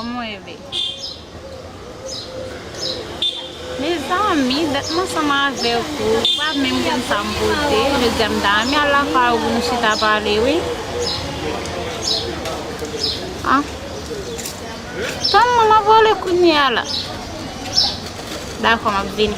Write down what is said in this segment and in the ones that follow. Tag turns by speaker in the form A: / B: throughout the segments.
A: Como é, velho? Les amis, datma sama avec vous, pas même bien s'embouter, je dis dame, à la fois vous nous chita parler, oui. Ah. Toi, maman, volé kounia là. D'accord, ma venir.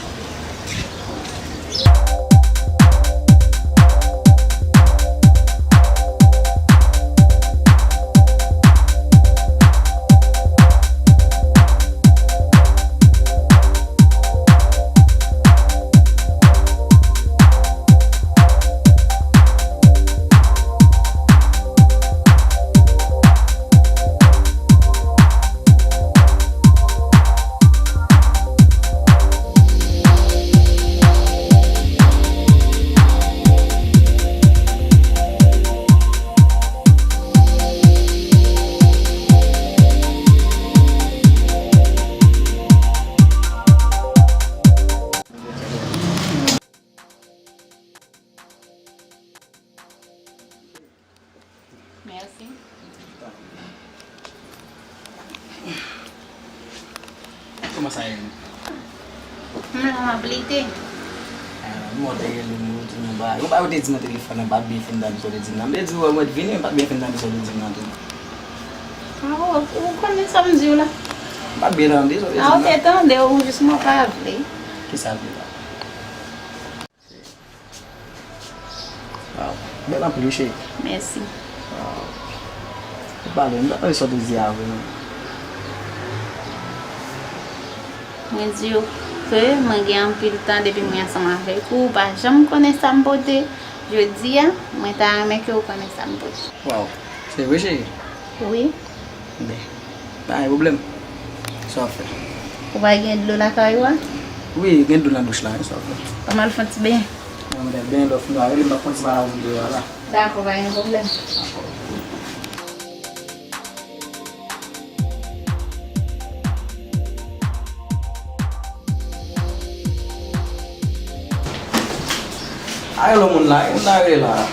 A: Merci.
B: Comment ça est?
A: Amabilité.
B: Moi, je suis un téléphone, je suis
A: Ah, vous connaissez ça, monsieur là?
B: pas bien.
A: Ah, ok, attendez, vous justement pas appelé.
B: Qui ça veut là? Wow, belle amplifiée.
A: Merci.
B: Bah, on va sortir de diable.
A: Moi, Dieu, que je gagne un peu de temps depuis que je suis ensemble avec vous. Je me connais ça, me beauté. Je dis, moi, je aimé que vous connaissez ça, me beauté.
B: Wow, c'est vrai, chérie?
A: Oui.
B: Pas de problème. Ça fait.
A: Vous voyez de l'eau là,
B: Oui, il y a de la douche là, ça fait.
A: Pas mal fait bien.
B: On est bien d'offre, nous allons me continuer à vous dire là.
A: D'accord, pas de problème.
B: Ayo lo mun lah, ini lah.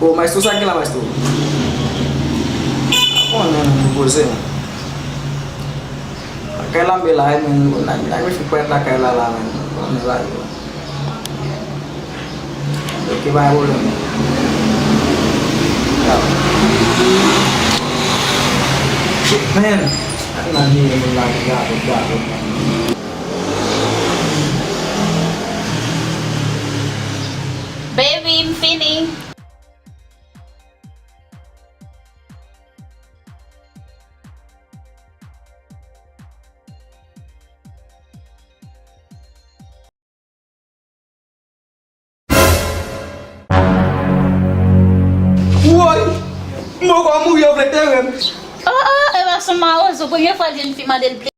B: Oh, mas tu sakit lah mas tu. Apa yang bosan? Kailan bilahin men, nak fikir lah kailan lah men, nilai. Oke, bye boleh. Men, nanti yang lagi gatot.
A: Baby, I'm finished.
B: Woi, mau kamu ya belajar?
A: Eu acho mal, eu só conheço fazer em cima dele.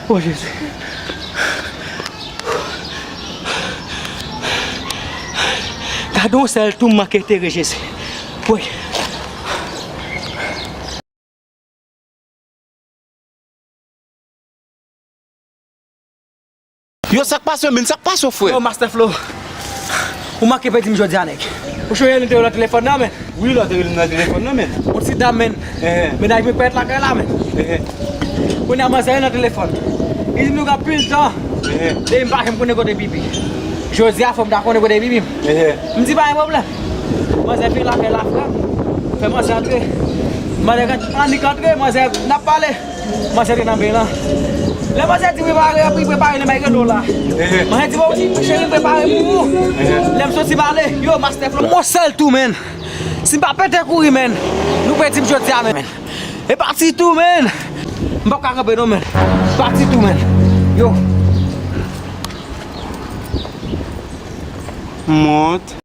B: Oh Jesus. Cadê o céu tu maquete Jesus? Oi.
C: Yo sak passe men, sak passe frère.
B: Oh Master Flow. O maquete vai te me jogar nek. O show ele tem o telefone na men.
C: Oui là, t'as le téléphone là men.
B: O si da men. Men dai me pet la kai la men. O na mas aí no telefone. Ele me ga pil ta. Dei mbak em ko nego de bibi. Josia fom da ko nego de bibi. Mdi ba em problem. Mas é pila kai la fra. Fe mas atre. Mas é ani katre mas é na pale. Mas é na bela. Lepas saya tiba balik, api preparer le mereka dolar. Mas tiba aussi, chérie preparer pour. Lem so si bale, yo Master Flow. Moi seul tout men. Si pas péter courir men. Nous petit me jeter men. Et parti tout men. Mbok ka ngabe no men. Parti tout men. Yo.
C: Monte.